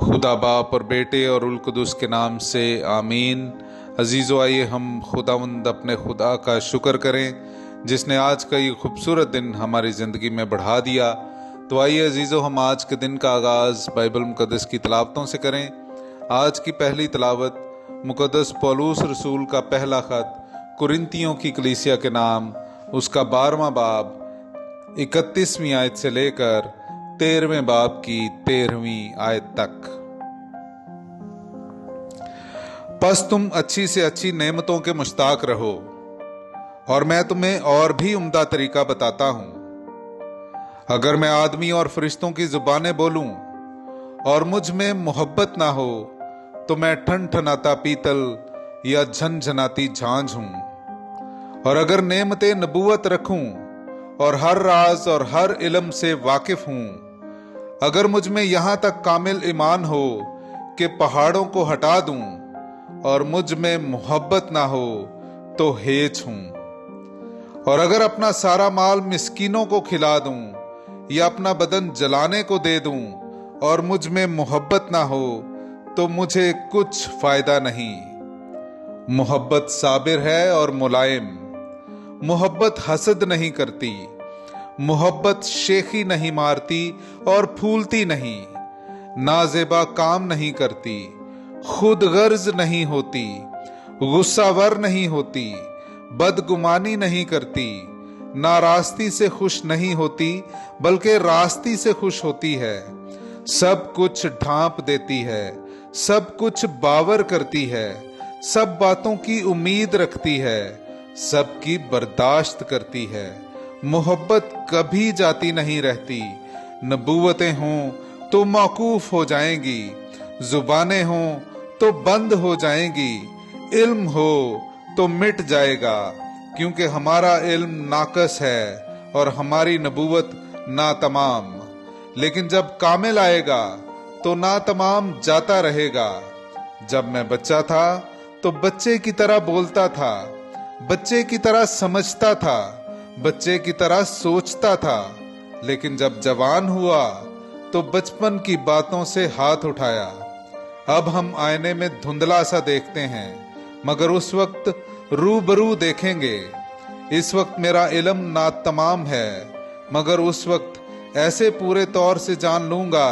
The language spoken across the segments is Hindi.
खुदा बाप और बेटे और उल कुदुस के नाम से आमीन। अजीज़ो, आइए हम खुदावंद अपने खुदा का शुक्र करें जिसने आज का ये खूबसूरत दिन हमारी ज़िंदगी में बढ़ा दिया। तो आइए अजीज़ो, हम आज के दिन का आगाज़ बाइबल मुक़द्दस की तलावतों से करें। आज की पहली तलावत मुक़द्दस पौलुस रसूल का पहला ख़त कुरिन्थियों की कलीसिया के नाम, उसका 12वां बाब 31वीं आयत से लेकर 13वें बाब की 13वीं आयत तक। बस तुम अच्छी से अच्छी नेमतों के मुश्ताक रहो, और मैं तुम्हें और भी उम्दा तरीका बताता हूं। अगर मैं आदमी और फरिश्तों की जुबानें बोलूं और मुझ में मोहब्बत ना हो तो मैं ठनठनाता पीतल या झनझनाती झांझ हूं। और अगर नेमते नबूवत रखूं और हर राज और हर इल्म से वाकिफ हूं, अगर मुझ में यहां तक कामिल ईमान हो कि पहाड़ों को हटा दूं, और मुझ में मोहब्बत ना हो तो हेच हूं। और अगर अपना सारा माल मिस्कीनों को खिला दूं या अपना बदन जलाने को दे दूं और मुझ में मोहब्बत ना हो तो मुझे कुछ फायदा नहीं। मोहब्बत साबिर है और मुलायम, मोहब्बत हसद नहीं करती, मोहब्बत शेखी नहीं मारती और फूलती नहीं, नाजेबा काम नहीं करती, खुद गर्ज नहीं होती, गुस्सावर नहीं होती, बदगुमानी नहीं करती, नारास्ती से खुश नहीं होती बल्कि रास्ती से खुश होती है, सब कुछ ढांप देती है, सब कुछ बावर करती है, सब बातों की उम्मीद रखती है, सबकी बर्दाश्त करती है। मोहब्बत कभी जाती नहीं रहती। नबूवतें हों तो मौकूफ हो जाएंगी, जुबानें हों तो बंद हो जाएंगी, इल्म हो तो मिट जाएगा, क्योंकि हमारा इल्म नाकस है और हमारी नबूवत नातमाम। लेकिन जब कामिल आएगा तो नातमाम जाता रहेगा। जब मैं बच्चा था तो बच्चे की तरह बोलता था, बच्चे की तरह समझता था, बच्चे की तरह सोचता था। लेकिन जब जवान हुआ तो बचपन की बातों से हाथ उठाया। अब हम आईने में धुंधला सा देखते हैं, मगर उस वक्त रूबरू देखेंगे। इस वक्त मेरा इल्म नातमाम है, मगर उस वक्त ऐसे पूरे तौर से जान लूंगा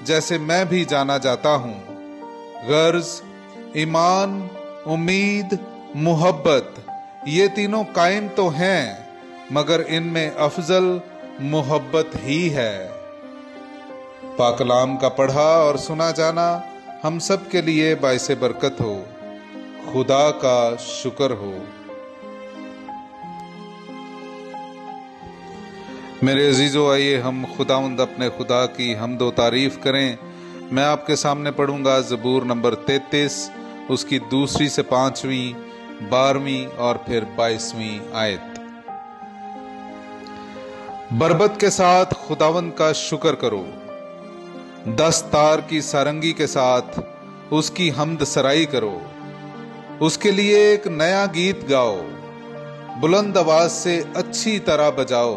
जैसे मैं भी जाना जाता हूं। गर्ज, ईमान, उम्मीद, मोहब्बत, ये तीनों कायम तो हैं, मगर इनमें अफजल मोहब्बत ही है। पाकलाम का पढ़ा और सुना जाना हम सब के लिए बाइसे बरकत हो। खुदा का शुक्र हो। मेरे अजीजों, आइए हम खुदावंद अपने खुदा की हमदो तारीफ करें। मैं आपके सामने पढ़ूंगा ज़बूर नंबर 33, उसकी 2 से 5वीं, 12वीं और फिर 22वीं आयत। बरबत के साथ खुदावंद का शुक्र करो, 10 तार की सारंगी के साथ उसकी हमद सराई करो, उसके लिए एक नया गीत गाओ, बुलंद आवाज से अच्छी तरह बजाओ,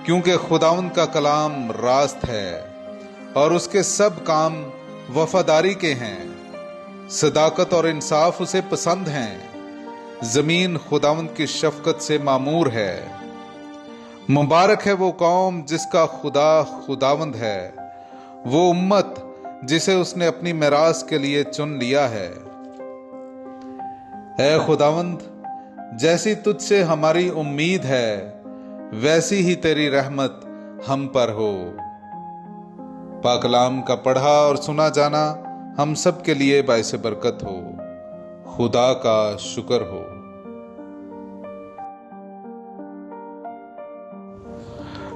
क्योंकि खुदावंद का कलाम रास्त है और उसके सब काम वफादारी के हैं। सदाकत और इंसाफ उसे पसंद हैं। जमीन खुदावंद की शफकत से मामूर है। मुबारक है वो कौम जिसका खुदा खुदावंद है, वो उम्मत जिसे उसने अपनी मिरास के लिए चुन लिया है। ऐ खुदावंद, जैसी तुझसे हमारी उम्मीद है वैसी ही तेरी रहमत हम पर हो। पाकलाम का पढ़ा और सुना जाना हम सब के लिए बाइसे बरकत हो। खुदा का शुक्र हो।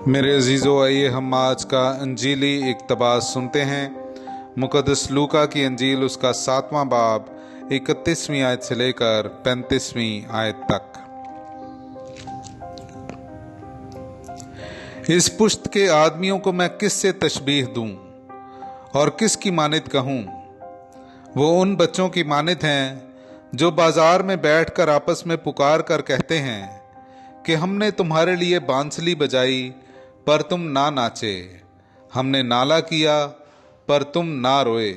मेरे अजीजों, आइए हम आज का अंजीली इक्तबास सुनते हैं। मुकद्दस लूका की अंजील, उसका 7वां बाब 31वीं आयत से लेकर 35वीं आयत तक। इस पुश्त के आदमियों को मैं किससे तशबीह दूं और किसकी मानित कहूं? वो उन बच्चों की मानित हैं जो बाजार में बैठकर आपस में पुकार कर कहते हैं कि हमने तुम्हारे लिए बांसुरी बजाई पर तुम ना नाचे, हमने नाला किया पर तुम ना रोए,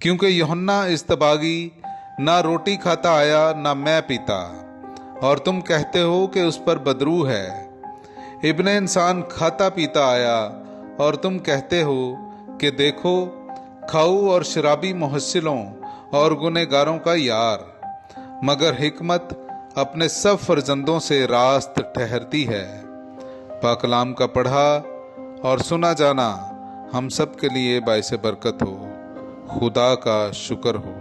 क्योंकि यूहन्ना इस्तबागी ना रोटी खाता आया ना मैं पीता, और तुम कहते हो कि उस पर बदरू है। इब्ने इंसान खाता पीता आया, और तुम कहते हो कि देखो खाऊ और शराबी मुहस्सिलों और गुनहगारों का यार। मगर हिकमत अपने सब फर्जंदों से रास्त ठहरती है। पाकलाम का पढ़ा और सुना जाना हम सब के लिए बाइसे बरकत हो। खुदा का शुक्र हो।